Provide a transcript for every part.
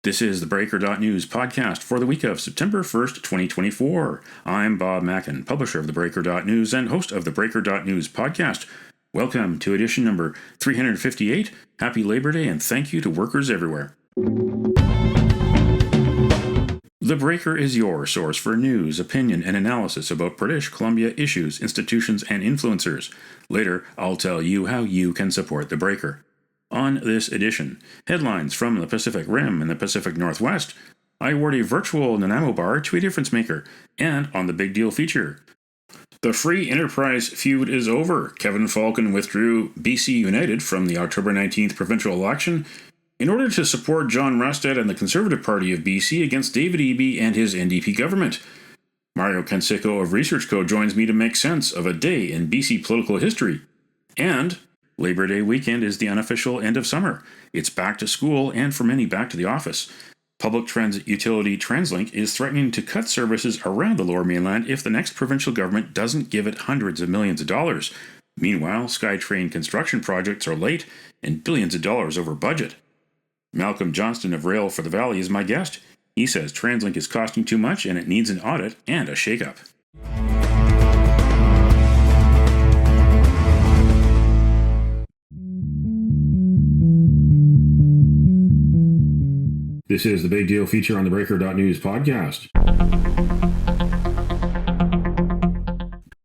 This is the Breaker.news podcast for the week of September 1st, 2024. I'm Bob Mackin, publisher of the Breaker.news and host of the Breaker.news podcast. Welcome to edition number 358. Happy Labor Day and thank you to workers everywhere. The Breaker is your source for news, opinion, and analysis about British Columbia issues, institutions, and influencers. Later, I'll tell you how you can support the Breaker. On this edition, headlines from the Pacific Rim and the Pacific Northwest. I award a virtual Nanaimo bar to a difference maker. And on the big deal feature, the free enterprise feud is over. Kevin Falcon withdrew BC United from the October 19th provincial election in order to support John Rustad and the Conservative Party of BC against David Eby and his NDP government. Mario Canseco of ResearchCo joins me to make sense of a day in BC political history. And Labor Day weekend is the unofficial end of summer. It's back to school and for many back to the office. Public transit utility TransLink is threatening to cut services around the Lower Mainland if the next provincial government doesn't give it hundreds of millions of dollars. Meanwhile, SkyTrain construction projects are late and billions of dollars over budget. Malcolm Johnston of Rail for the Valley is my guest. He says TransLink is costing too much and it needs an audit and a shakeup. This is the big deal feature on the Breaker.news podcast.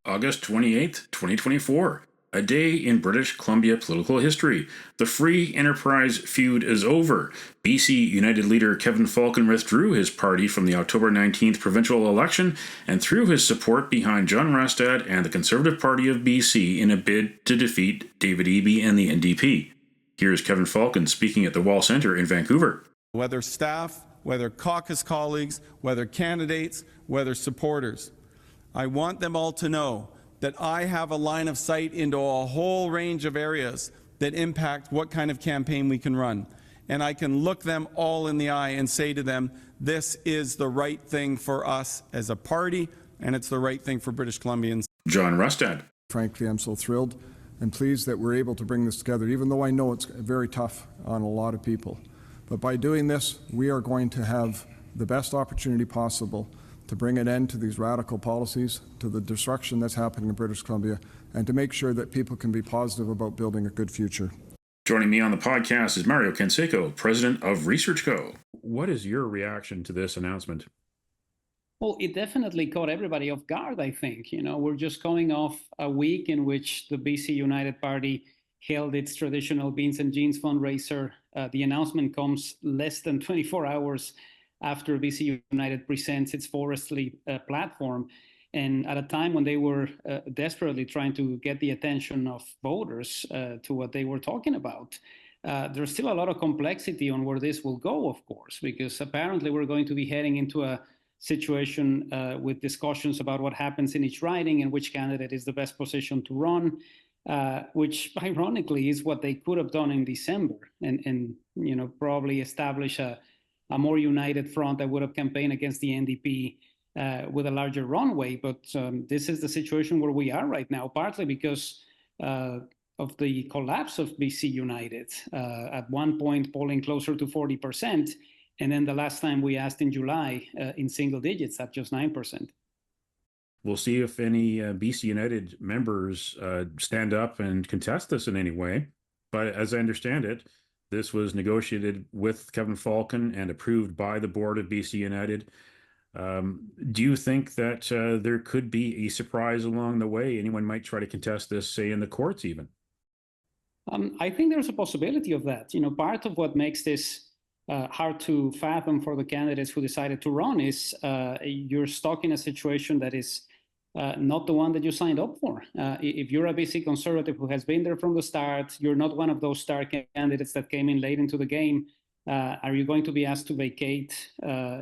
August 28th, 2024. A day in British Columbia political history. The free enterprise feud is over. BC United leader Kevin Falcon withdrew his party from the October 19th provincial election and threw his support behind John Rustad and the Conservative Party of BC in a bid to defeat David Eby and the NDP. Here's Kevin Falcon speaking at the Wall Centre in Vancouver. Whether staff, whether caucus colleagues, whether candidates, whether supporters, I want them all to know that I have a line of sight into a whole range of areas that impact what kind of campaign we can run. And I can look them all in the eye and say to them, this is the right thing for us as a party, and it's the right thing for British Columbians. John Rustad. Frankly, I'm so thrilled and pleased that we're able to bring this together, even though I know it's very tough on a lot of people. But by doing this, we are going to have the best opportunity possible to bring an end to these radical policies, to the destruction that's happening in British Columbia, and to make sure that people can be positive about building a good future. Joining me on the podcast is Mario Canseco, president of ResearchCo. What is your reaction to this announcement? Well, it definitely caught everybody off guard, I think. We're just coming off a week in which the BC United Party held its traditional Beans and Jeans fundraiser. The announcement comes less than 24 hours after BC United presents its Forestly platform, and at a time when they were desperately trying to get the attention of voters to what they were talking about. There's still a lot of complexity on where this will go, of course, because apparently we're going to be heading into a situation with discussions about what happens in each riding and which candidate is the best position to run. Which ironically is what they could have done in December and probably establish a more united front that would have campaigned against the NDP with a larger runway. But this is the situation where we are right now, partly because of the collapse of BC United. At one point, polling closer to 40%. And then the last time we asked in July, in single digits at just 9%. We'll see if any BC United members stand up and contest this in any way. But as I understand it, this was negotiated with Kevin Falcon and approved by the board of BC United. Do you think that there could be a surprise along the way? Anyone might try to contest this, say, in the courts even? I think there's a possibility of that. Part of what makes this hard to fathom for the candidates who decided to run is you're stuck in a situation that is not the one that you signed up for. If you're a BC Conservative who has been there from the start, you're not one of those star candidates that came in late into the game. Are you going to be asked to vacate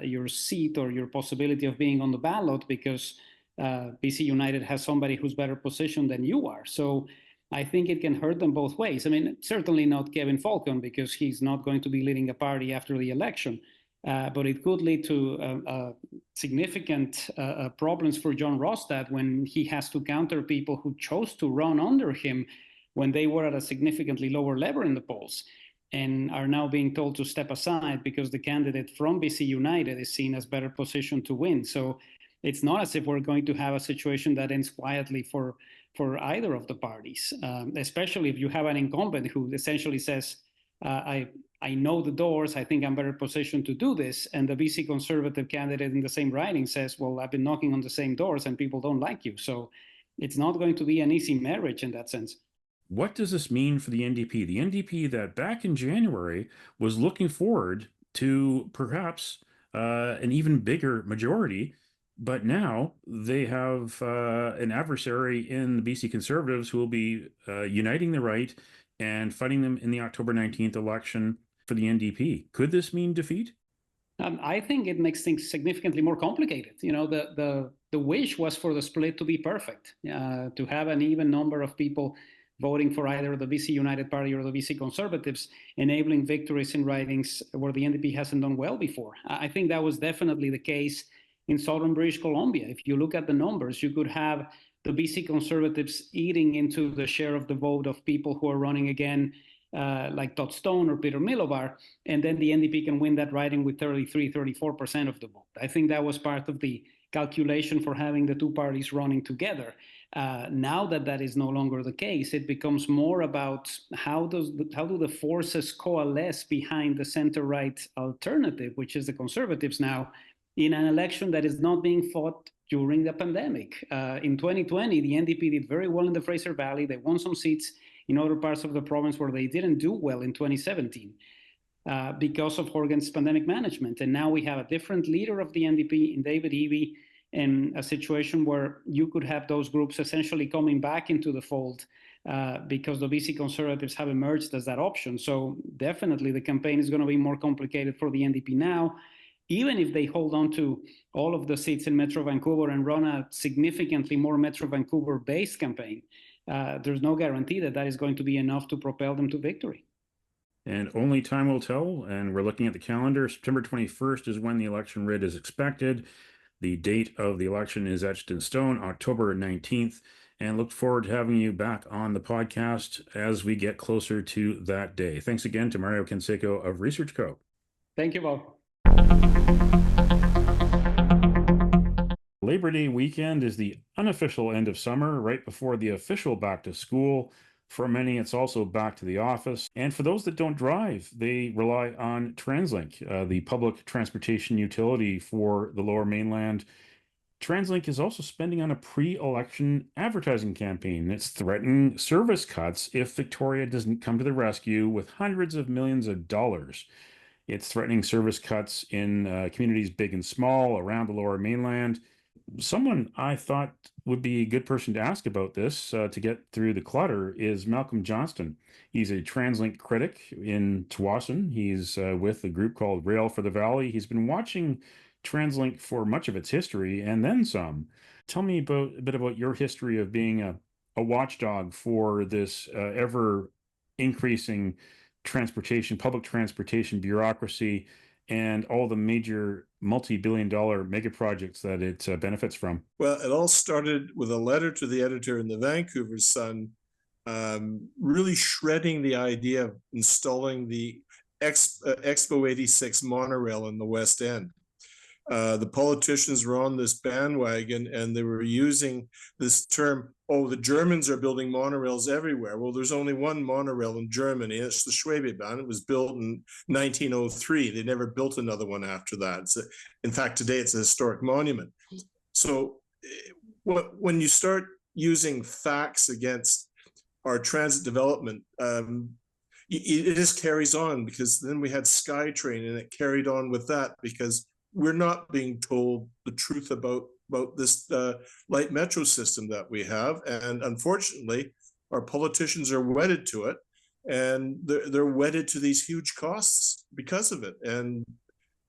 your seat or your possibility of being on the ballot because BC United has somebody who's better positioned than you are? So I think it can hurt them both ways. I mean, certainly not Kevin Falcon because he's not going to be leading a party after the election. But it could lead to significant problems for John Rustad when he has to counter people who chose to run under him when they were at a significantly lower level in the polls. and are now being told to step aside because the candidate from BC United is seen as better positioned to win. So it's not as if we're going to have a situation that ends quietly for either of the parties, especially if you have an incumbent who essentially says, I know the doors, I think I'm better positioned to do this. And the BC Conservative candidate in the same riding says, well, I've been knocking on the same doors and people don't like you. So it's not going to be an easy marriage in that sense. What does this mean for the NDP? The NDP that back in January was looking forward to perhaps an even bigger majority, but now they have an adversary in the BC Conservatives who will be uniting the right and fighting them in the October 19th election for the NDP. Could this mean defeat? I think it makes things significantly more complicated. You know, the wish was for the split to be perfect, to have an even number of people voting for either the BC United Party or the BC Conservatives, enabling victories in ridings where the NDP hasn't done well before. I think that was definitely the case in southern British Columbia. If you look at the numbers, you could have the BC Conservatives eating into the share of the vote of people who are running again, like Todd Stone or Peter Milovar, and then the NDP can win that riding with 33, 34% of the vote. I think that was part of the calculation for having the two parties running together. Now that is no longer the case, it becomes more about how do the forces coalesce behind the center-right alternative, which is the Conservatives now, in an election that is not being fought during the pandemic. In 2020, the NDP did very well in the Fraser Valley. They won some seats in other parts of the province where they didn't do well in 2017 because of Horgan's pandemic management. And now we have a different leader of the NDP in David Eby, and a situation where you could have those groups essentially coming back into the fold because the BC Conservatives have emerged as that option. So definitely the campaign is going to be more complicated for the NDP now, even if they hold on to all of the seats in Metro Vancouver and run a significantly more Metro Vancouver-based campaign. There's no guarantee that is going to be enough to propel them to victory. And only time will tell, and we're looking at the calendar. September 21st is when the election writ is expected. The date of the election is etched in stone, October 19th, and look forward to having you back on the podcast as we get closer to that day. Thanks again to Mario Canseco of Research Co. Thank you, Bob. Labor Day weekend is the unofficial end of summer, right before the official back to school. For many, it's also back to the office. And for those that don't drive, they rely on TransLink, the public transportation utility for the Lower Mainland. TransLink is also spending on a pre-election advertising campaign. It's threatening service cuts if Victoria doesn't come to the rescue with hundreds of millions of dollars. It's threatening service cuts in communities big and small around the Lower Mainland. Someone I thought would be a good person to ask about this to get through the clutter is Malcolm Johnston. He's a TransLink critic in Tsawwassen. He's with a group called Rail for the Valley. He's been watching TransLink for much of its history and then some. Tell me a bit about your history of being a watchdog for this ever increasing public transportation bureaucracy and all the major multi-billion-dollar mega projects that it benefits from. Well, it all started with a letter to the editor in the Vancouver Sun, really shredding the idea of installing the Expo 86 monorail in the West End. The politicians were on this bandwagon and they were using this term, oh, the Germans are building monorails everywhere. Well, there's only one monorail in Germany. It's the Schwebebahn. It was built in 1903. They never built another one after that. In fact, today it's a historic monument. So when you start using facts against our transit development, it just carries on, because then we had SkyTrain and it carried on with that, because we're not being told the truth about this light metro system that we have. And unfortunately, our politicians are wedded to it, and they're wedded to these huge costs because of it. And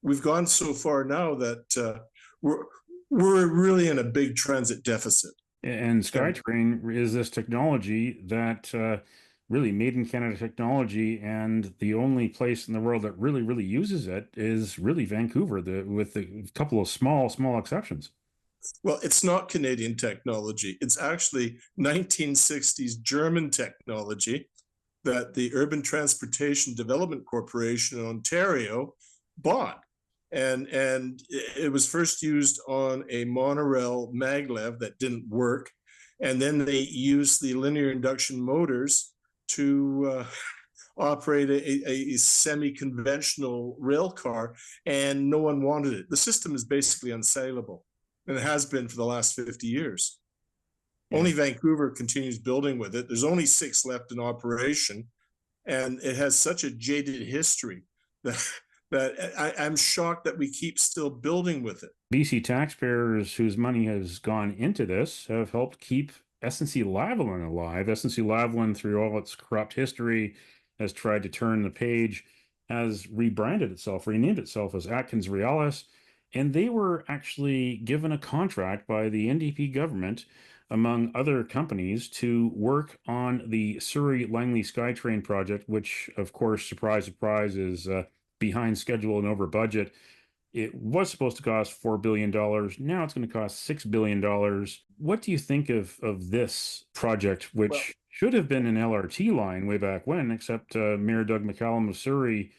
we've gone so far now that we're really in a big transit deficit. And SkyTrain is this technology that really made in Canada technology, and the only place in the world that really uses it is really Vancouver, with a couple of small exceptions. Well, it's not Canadian technology. It's actually 1960s German technology that the Urban Transportation Development Corporation in Ontario bought. And it was first used on a monorail maglev that didn't work. And then they used the linear induction motors to operate a semi-conventional rail car, and no one wanted it. The system is basically unsaleable, and it has been for the last 50 years. Only Vancouver continues building with it. There's only 6 left in operation, and it has such a jaded history that I'm shocked that we keep still building with it. BC taxpayers whose money has gone into this have helped keep SNC-Lavalin alive. SNC-Lavalin, through all its corrupt history, has tried to turn the page, has rebranded itself, renamed itself as Atkins Realis, and they were actually given a contract by the NDP government, among other companies, to work on the Surrey-Langley SkyTrain project, which, of course, surprise, surprise, is behind schedule and over budget. It was supposed to cost $4 billion. Now it's going to cost $6 billion. What do you think of this project, which should have been an LRT line way back when, except Mayor Doug McCallum of Surrey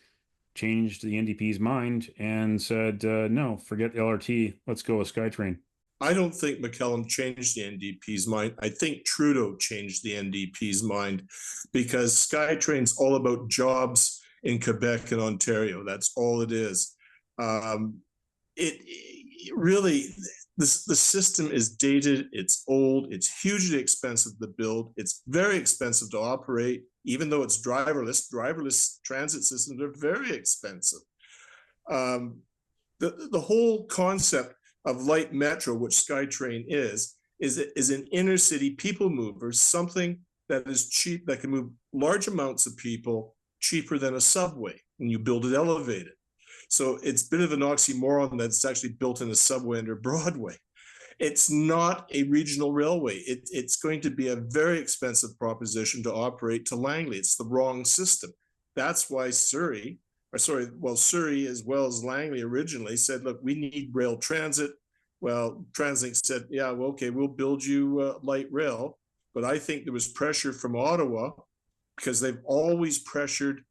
changed the NDP's mind and said, no, forget LRT, let's go with SkyTrain? I don't think McCallum changed the NDP's mind. I think Trudeau changed the NDP's mind, because SkyTrain's all about jobs in Quebec and Ontario. That's all it is. It really, the system is dated, it's old, it's hugely expensive to build, it's very expensive to operate, even though it's driverless transit systems are very expensive. The whole concept of light metro, which SkyTrain is an inner city people mover, something that is cheap, that can move large amounts of people cheaper than a subway when you build it elevated. So it's a bit of an oxymoron that it's actually built in a subway under Broadway. It's not a regional railway. It's going to be a very expensive proposition to operate to Langley. It's the wrong system. That's why Surrey as well as Langley originally said, look, we need rail transit. Well, TransLink said, yeah, well, okay, we'll build you light rail. But I think there was pressure from Ottawa, because they've always pressured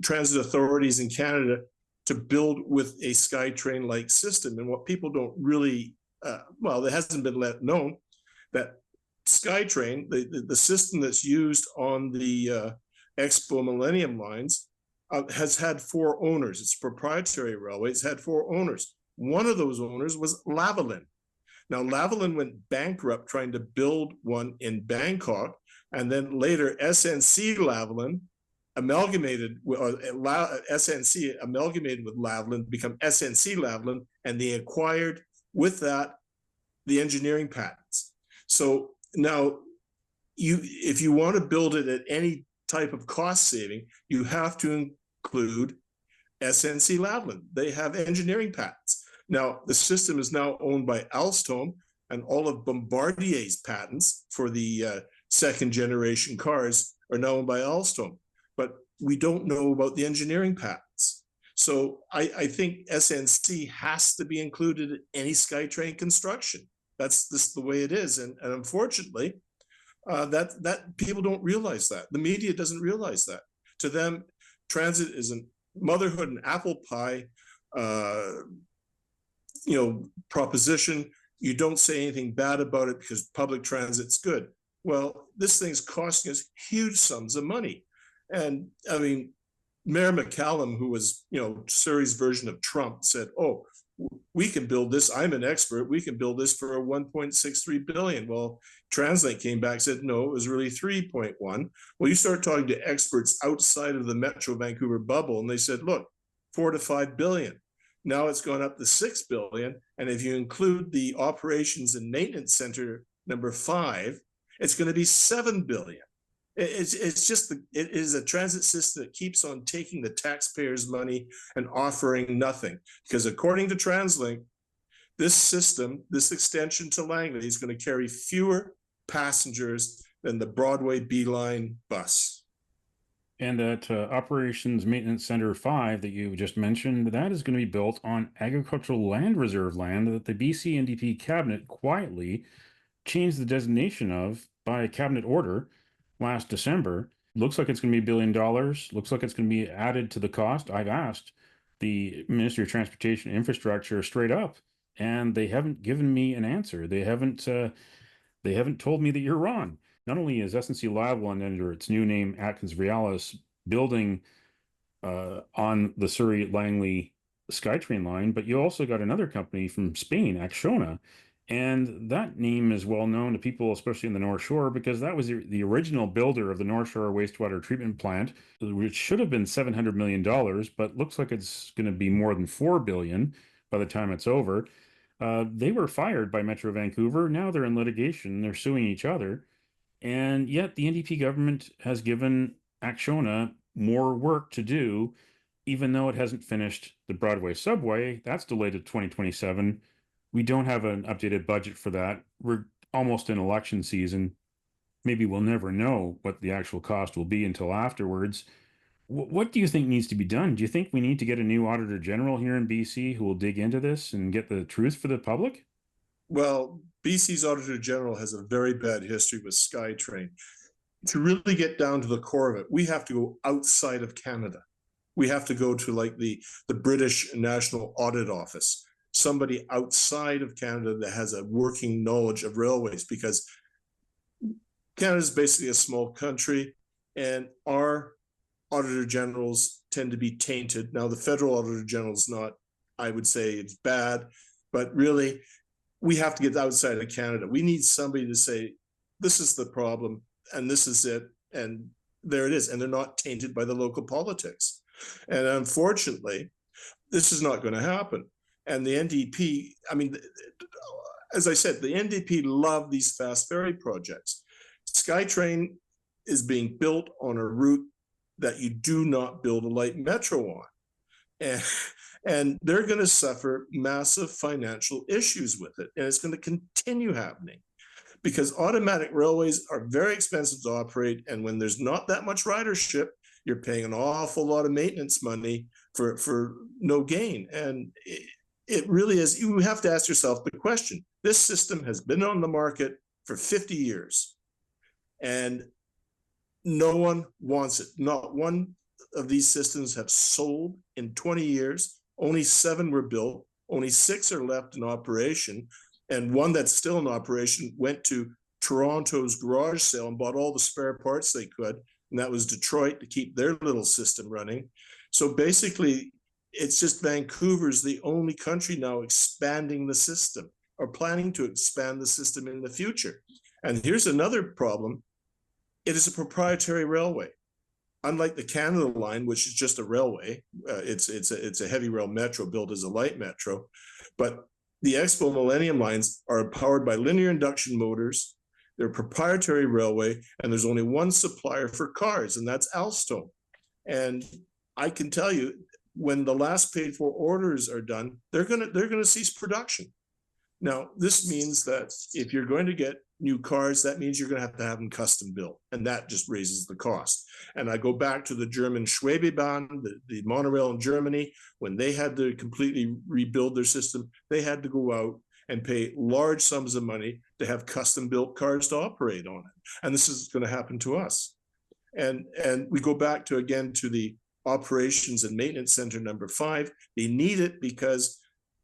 transit authorities in Canada to build with a SkyTrain-like system. And what people don't really, it hasn't been known that SkyTrain, the system that's used on the Expo Millennium lines, has had 4 owners. It's a proprietary railway. It's had 4 owners. One of those owners was Lavalin. Now, Lavalin went bankrupt trying to build one in Bangkok, and then later SNC-Lavalin amalgamated with SNC amalgamated with Lavalin, become SNC-Lavalin, and they acquired with that the engineering patents. So now, if you want to build it at any type of cost saving, you have to include SNC-Lavalin. They have engineering patents. Now, the system is now owned by Alstom, and all of Bombardier's patents for the second generation cars are now owned by Alstom. But we don't know about the engineering patents. So I think SNC has to be included in any SkyTrain construction. That's just the way it is. And unfortunately, that people don't realize that. The media doesn't realize that. To them, transit is a motherhood and apple pie proposition. You don't say anything bad about it because public transit's good. Well, this thing's costing us huge sums of money. And I mean, Mayor McCallum, who was, Surrey's version of Trump, said, oh, we can build this. I'm an expert. We can build this for a 1.63 billion. Well, TransLink came back and said, no, it was really 3.1. Well, you start talking to experts outside of the Metro Vancouver bubble, and they said, look, 4 to 5 billion. Now it's gone up to 6 billion. And if you include the operations and maintenance center number 5, it's going to be 7 billion. It is a transit system that keeps on taking the taxpayers' money and offering nothing. Because according to TransLink, this system, this extension to Langley, is going to carry fewer passengers than the Broadway B-Line bus. And that Operations Maintenance Center 5 that you just mentioned, that is going to be built on agricultural land reserve land that the BC NDP cabinet quietly changed the designation of by a cabinet order last December. Looks like it's going to be $1 billion. Looks like it's going to be added to the cost. I've asked the Ministry of Transportation and Infrastructure straight up, and they haven't given me an answer. They haven't told me that you're wrong. Not only is SNC-Lavalin under its new name Atkins Realis building on the Surrey Langley SkyTrain line, but you also got another company from Spain, Acciona, and that name is well known to people, especially in the North Shore, because that was the original builder of the North Shore wastewater treatment plant, which should have been $700 million, but looks like it's going to be more than $4 billion by the time it's over. They were fired by Metro Vancouver. Now they're in litigation. They're suing each other. And yet the NDP government has given Acciona more work to do, even though it hasn't finished the Broadway subway. That's delayed to 2027. We don't have an updated budget for that. We're almost in election season. Maybe we'll never know what the actual cost will be until afterwards. What do you think needs to be done? Do you think we need to get a new Auditor General here in BC who will dig into this and get the truth for the public? Well, BC's Auditor General has a very bad history with SkyTrain. To really get down to the core of it, we have to go outside of Canada. We have to go to like the British National Audit Office, somebody outside of Canada that has a working knowledge of railways, because Canada is basically a small country and our Auditor Generals tend to be tainted. Now, the federal Auditor General is not, I would say it's bad, but really we have to get outside of Canada. We need somebody to say, this is the problem and this is it. And there it is. And they're not tainted by the local politics. And unfortunately, this is not going to happen. And the NDP, I mean, as I said, the NDP love these fast ferry projects. SkyTrain is being built on a route that you do not build a light metro on. And they're going to suffer massive financial issues with it. And it's going to continue happening because automatic railways are very expensive to operate. And when there's not that much ridership, you're paying an awful lot of maintenance money for no gain. And it really is, you have to ask yourself the question. This system has been on the market for 50 years and no one wants it. Not one of these systems have sold in 20 years. Only 7 were built. Only 6 are left in operation. And one that's still in operation went to Toronto's garage sale and bought all the spare parts they could. And that was Detroit to keep their little system running. So basically, it's just Vancouver's the only country now expanding the system or planning to expand the system in the future. And here's another problem. It is a proprietary railway. Unlike the Canada line, which is just a railway, it's a heavy rail metro built as a light metro, but the Expo Millennium lines are powered by linear induction motors. They're a proprietary railway, and there's only one supplier for cars, and that's Alstom. And I can tell you, when the last paid for orders are done, they're gonna cease production. Now, this means that if you're going to get new cars, that means you're going to have them custom built, and that just raises the cost. And I go back to the German Schwebebahn, the monorail in Germany, when they had to completely rebuild their system, they had to go out and pay large sums of money to have custom built cars to operate on it. And this is going to happen to us. And we go back to, again, to the operations and maintenance center number 5. They need it because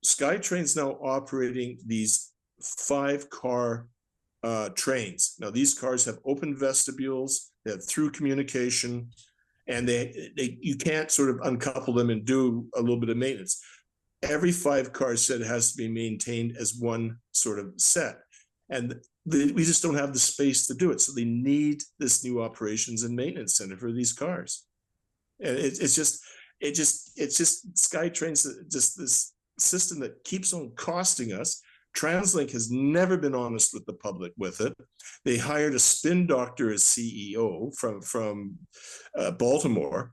SkyTrain's now operating these 5-car trains. Now, these cars have open vestibules, they have through communication, and you can't sort of uncouple them and do a little bit of maintenance. Every 5-car set has to be maintained as one sort of set. And we just don't have the space to do it. So they need this new operations and maintenance center for these cars. And it's just SkyTrain's just this system that keeps on costing us. TransLink has never been honest with the public with it. They hired a spin doctor as CEO from Baltimore.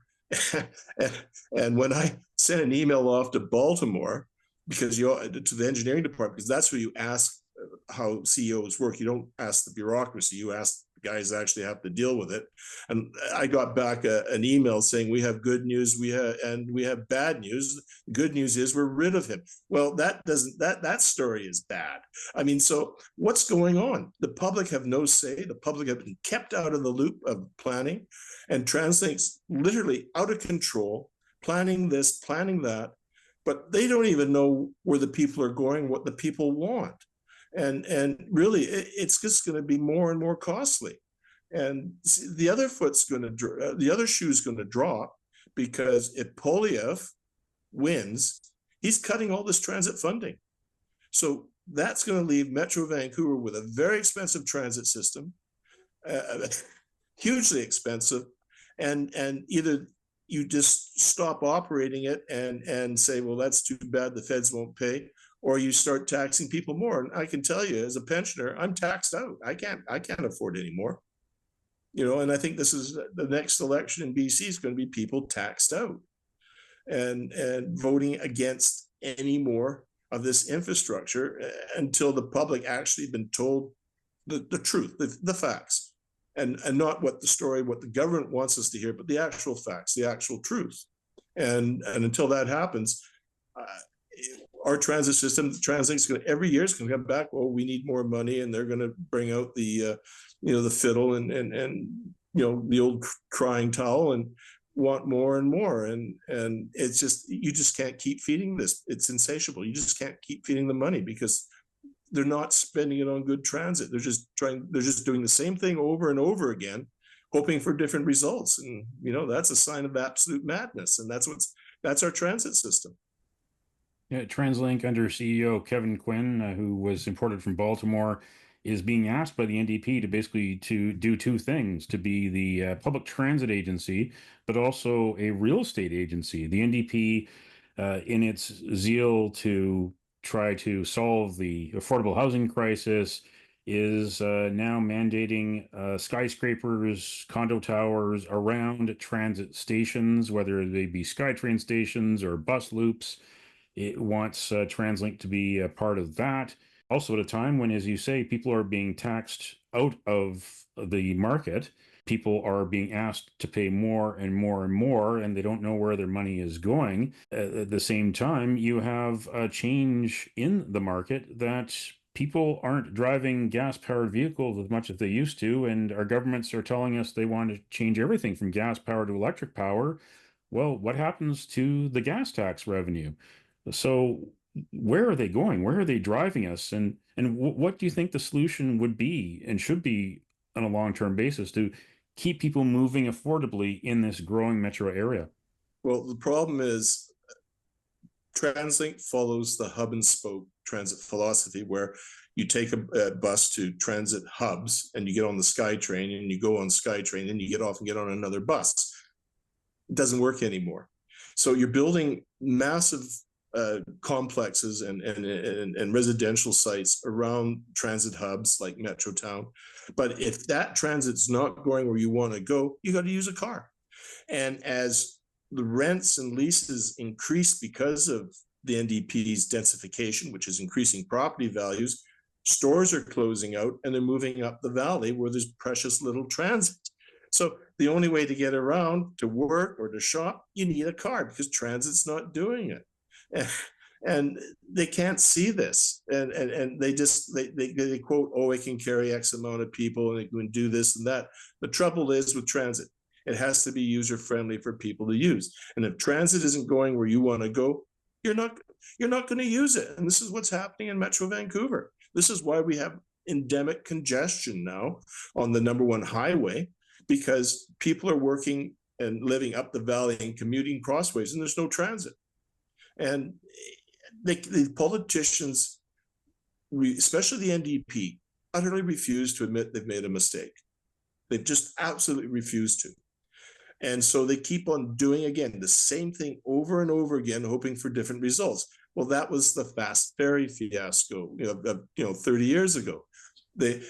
And when I sent an email off to Baltimore, because to the engineering department, because that's where you ask how CEOs work. You don't ask the bureaucracy, you ask the guys actually have to deal with it. And I got back an email saying we have good news, we have bad news. Good news is we're rid of him. Well, that story is bad. I mean, so what's going on? The public have no say. The public have been kept out of the loop of planning, and TransLink's literally out of control, planning this, planning that, but they don't even know where the people are going, what the people want. And really, it's just going to be more and more costly. And the other shoe's going to drop, because if Poilievre wins, he's cutting all this transit funding. So that's going to leave Metro Vancouver with a very expensive transit system, hugely expensive, and either you just stop operating it and say, well, that's too bad, the feds won't pay, or you start taxing people more. And I can tell you, as a pensioner, I'm taxed out. I can't afford anymore. You know, and I think this is the next election in BC is going to be people taxed out and voting against any more of this infrastructure until the public actually been told the truth, the facts, and not what the government wants us to hear, but the actual facts, the actual truth. And until that happens, our transit system, TransLink's going to every year is going to come back. Well, we need more money, and they're going to bring out the the fiddle and the old crying towel and want more and more. And it's just, you just can't keep feeding this. It's insatiable. You just can't keep feeding the money, because they're not spending it on good transit. They're just doing the same thing over and over again, hoping for different results. And that's a sign of absolute madness. And that's our transit system. Yeah, TransLink under CEO Kevin Quinn, who was imported from Baltimore, is being asked by the NDP to basically do two things: to be the public transit agency, but also a real estate agency. The NDP, in its zeal to try to solve the affordable housing crisis, is now mandating skyscrapers, condo towers around transit stations, whether they be SkyTrain stations or bus loops. It wants TransLink to be a part of that. Also, at a time when, as you say, people are being taxed out of the market, people are being asked to pay more and more and more, and they don't know where their money is going. At the same time, you have a change in the market that people aren't driving gas-powered vehicles as much as they used to, and our governments are telling us they want to change everything from gas power to electric power. Well, what happens to the gas tax revenue? So where are they going? Where are they driving us? And what do you think the solution would be and should be on a long-term basis to keep people moving affordably in this growing metro area? Well, the problem is TransLink follows the hub and spoke transit philosophy, where you take a bus to transit hubs and you get on the SkyTrain, and you go on SkyTrain, and you get off and get on another bus. It doesn't work anymore. So you're building massive complexes and residential sites around transit hubs like Metrotown. But if that transit's not going where you want to go, you got to use a car. And as the rents and leases increase because of the NDP's densification, which is increasing property values, stores are closing out and they're moving up the valley where there's precious little transit. So the only way to get around to work or to shop, you need a car, because transit's not doing it. And they can't see this, and they quote, oh, it can carry X amount of people and it can do this and that. The trouble is with transit, it has to be user friendly for people to use. And if transit isn't going where you want to go, you're not going to use it. And this is what's happening in Metro Vancouver. This is why we have endemic congestion now on the #1 highway, because people are working and living up the valley and commuting crossways, and there's no transit. And the politicians, especially the NDP, utterly refuse to admit they've made a mistake. They've just absolutely refused to. And so they keep on doing, again, the same thing over and over again, hoping for different results. Well, that was the fast ferry fiasco, 30 years ago. The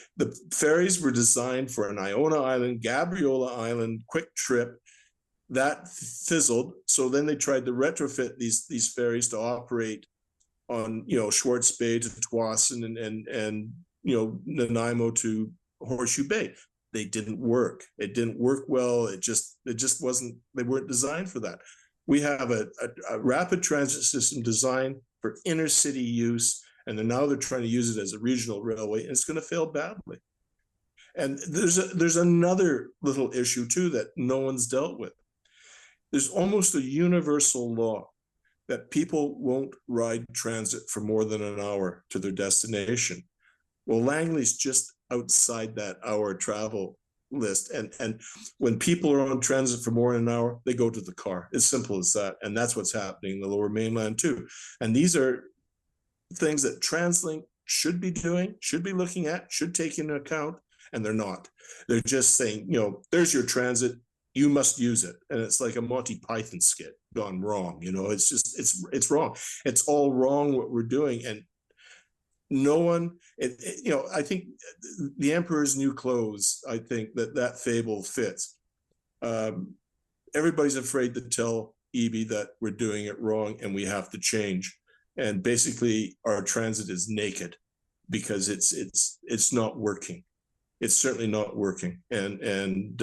ferries were designed for an Iona Island, Gabriola Island, quick trip. That fizzled. So then they tried to retrofit these ferries to operate on, Schwartz Bay to Tsawwassen and Nanaimo to Horseshoe Bay. they didn't work. It didn't work well. It just wasn't, they weren't designed for that. We have a rapid transit system designed for inner city use, and now they're trying to use it as a regional railway, and it's going to fail badly. And there's another little issue too that no one's dealt with. There's almost a universal law that people won't ride transit for more than an hour to their destination. Well, Langley's just outside that hour travel list. And when people are on transit for more than an hour, they go to the car. It's simple as that. And that's what's happening in the Lower Mainland too. And these are things that TransLink should be doing, should be looking at, should take into account, and they're not. They're just saying, there's your transit, you must use it. And it's like a Monty Python skit gone wrong. It's just, it's wrong. It's all wrong what we're doing. And no one, I think the emperor's new clothes, I think that fable fits. Everybody's afraid to tell EB that we're doing it wrong and we have to change. And basically our transit is naked because it's not working. It's certainly not working. And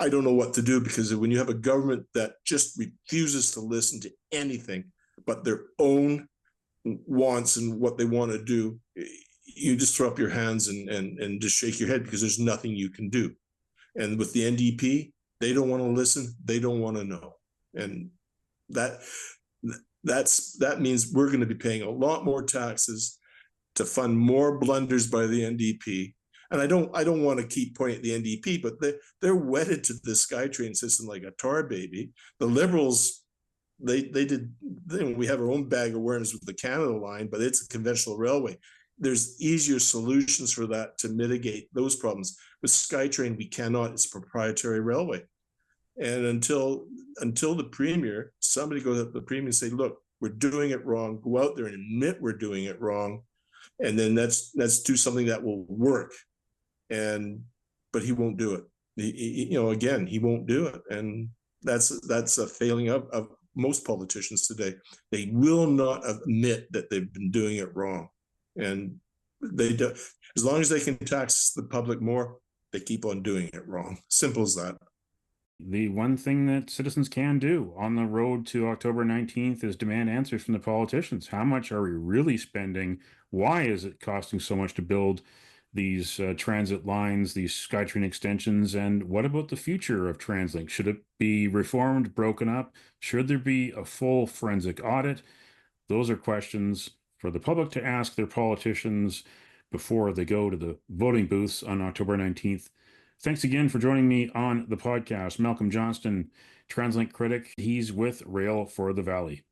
I don't know what to do, because when you have a government that just refuses to listen to anything but their own wants and what they want to do, you just throw up your hands and just shake your head, because there's nothing you can do. And with the NDP, they don't want to listen. They don't want to know. And that means we're going to be paying a lot more taxes to fund more blunders by the NDP. And I don't want to keep pointing at the NDP, but they're wedded to the SkyTrain system like a tar baby. The Liberals, we have our own bag of worms with the Canada line, but it's a conventional railway. There's easier solutions for that to mitigate those problems. With SkyTrain, we cannot. It's a proprietary railway. And until the Premier, somebody goes up to the Premier and say, look, we're doing it wrong. Go out there and admit we're doing it wrong. And then let's do something that will work. But he won't do it. He won't do it. And that's a failing of most politicians today. They will not admit that they've been doing it wrong. And they do, as long as they can tax the public more, they keep on doing it wrong. Simple as that. The one thing that citizens can do on the road to October 19th is demand answers from the politicians. How much are we really spending? Why is it costing so much to build these transit lines, these SkyTrain extensions? And what about the future of TransLink? Should it be reformed, broken up? Should there be a full forensic audit? Those are questions for the public to ask their politicians before they go to the voting booths on October 19th. Thanks again for joining me on the podcast. Malcolm Johnston, TransLink critic. He's with Rail for the Valley.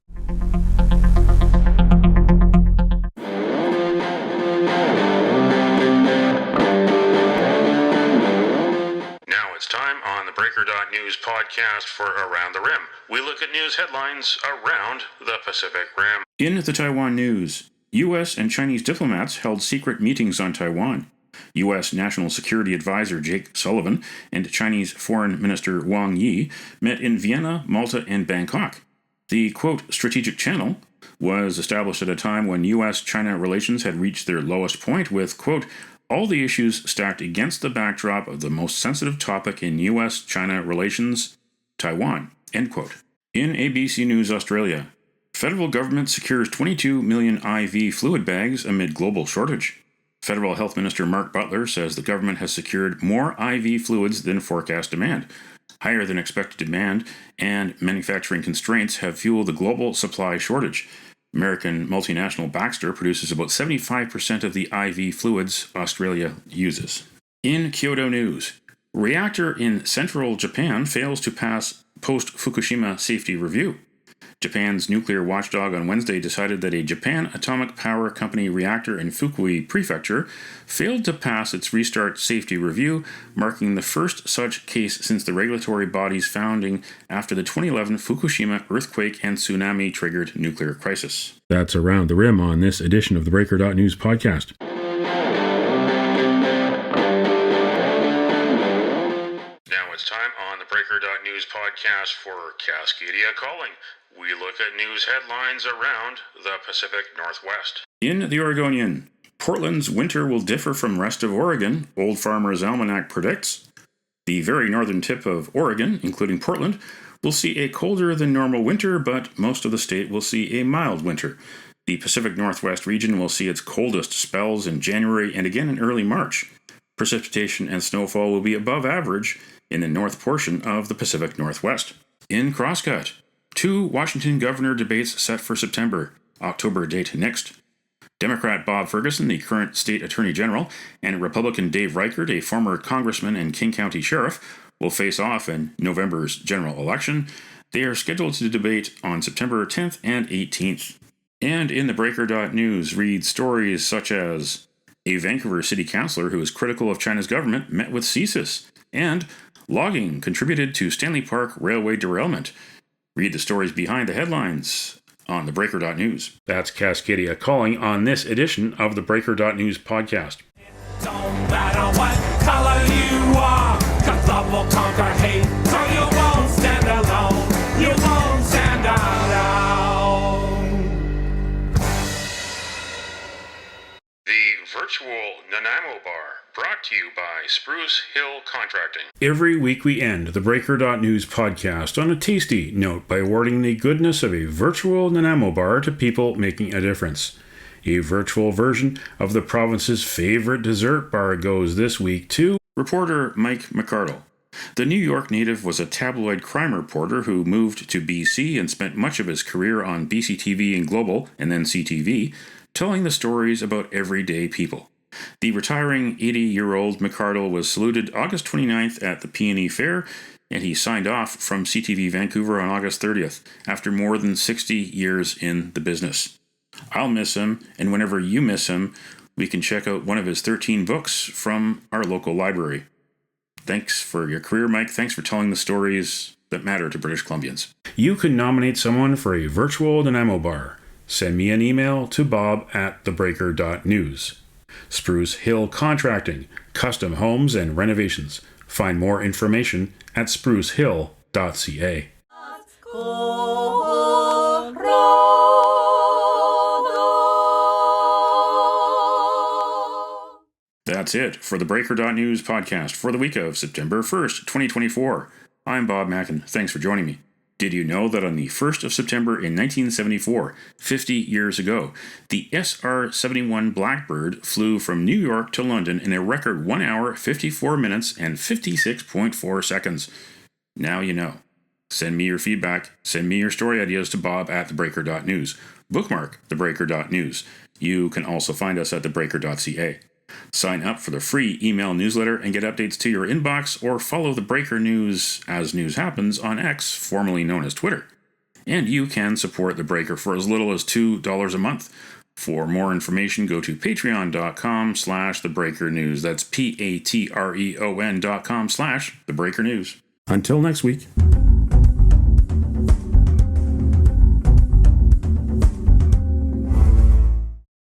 Now it's time on the Breaker.news podcast for Around the Rim. We look at news headlines around the Pacific Rim. In the Taiwan news, U.S. and Chinese diplomats held secret meetings on Taiwan. U.S. National Security Advisor Jake Sullivan and Chinese Foreign Minister Wang Yi met in Vienna, Malta, and Bangkok. The, quote, strategic channel was established at a time when U.S.-China relations had reached their lowest point with, quote, all the issues stacked against the backdrop of the most sensitive topic in U.S.-China relations, Taiwan, end quote. In ABC News Australia, federal government secures 22 million IV fluid bags amid global shortage. Federal Health Minister Mark Butler says the government has secured more IV fluids than forecast demand. Higher than expected demand and manufacturing constraints have fueled the global supply shortage. American multinational Baxter produces about 75% of the IV fluids Australia uses. In Kyoto news, reactor in central Japan fails to pass post-Fukushima safety review. Japan's nuclear watchdog on Wednesday decided that a Japan Atomic Power Company reactor in Fukui Prefecture failed to pass its restart safety review, marking the first such case since the regulatory body's founding after the 2011 Fukushima earthquake and tsunami-triggered nuclear crisis. That's Around the Rim on this edition of the Breaker.news podcast. Now it's time on the Breaker.news podcast for Cascadia Calling. We look at news headlines around the Pacific Northwest. In the Oregonian, Portland's winter will differ from rest of Oregon, Old Farmer's Almanac predicts. The very northern tip of Oregon, including Portland, will see a colder than normal winter, but most of the state will see a mild winter. The Pacific Northwest region will see its coldest spells in January and again in early March. Precipitation and snowfall will be above average in the north portion of the Pacific Northwest. In Crosscut, 2 Washington governor debates set for September, October date next. Democrat Bob Ferguson, the current state attorney general, and Republican Dave Reichert, a former congressman and King County sheriff, will face off in November's general election. They are scheduled to debate on September 10th and 18th. And in theBreaker.news, read stories such as a Vancouver city councillor who is critical of China's government met with CSIS, and logging contributed to Stanley Park railway derailment. Read the stories behind the headlines on theBreaker.news. That's Cascadia calling on this edition of the Breaker.news podcast. Don't matter what color you are, 'cause love will conquer hate, so you won't stand alone, you won't stand alone. The virtual Nanaimo Bar, brought to you by Spruce Hill Contracting. Every week we end the Breaker.news podcast on a tasty note by awarding the goodness of a virtual Nanaimo Bar to people making a difference. A virtual version of the province's favorite dessert bar goes this week to reporter Mike McArdle. The New York native was a tabloid crime reporter who moved to BC and spent much of his career on BC TV and Global, and then CTV, telling the stories about everyday people. The retiring 80-year-old McArdle was saluted August 29th at the Peony Fair, and he signed off from CTV Vancouver on August 30th, after more than 60 years in the business. I'll miss him, and whenever you miss him, we can check out one of his 13 books from our local library. Thanks for your career, Mike. Thanks for telling the stories that matter to British Columbians. You can nominate someone for a virtual Nanaimo Bar. Send me an email to bob@theBreaker.news. Spruce Hill Contracting, custom homes and renovations. Find more information at sprucehill.ca. That's it for the Breaker.news podcast for the week of September 1st, 2024. I'm Bob Mackin. Thanks for joining me. Did you know that on the 1st of September in 1974, 50 years ago, the SR-71 Blackbird flew from New York to London in a record 1 hour, 54 minutes, and 56.4 seconds? Now you know. Send me your feedback. Send me your story ideas to bob@theBreaker.news. Bookmark theBreaker.news. You can also find us at theBreaker.ca. Sign up for the free email newsletter and get updates to your inbox, or follow the Breaker News as news happens on X, formerly known as Twitter. And you can support the Breaker for as little as $2 a month. For more information, go to patreon.com/thebreakernews. That's patreon.com/thebreakernews. Until next week.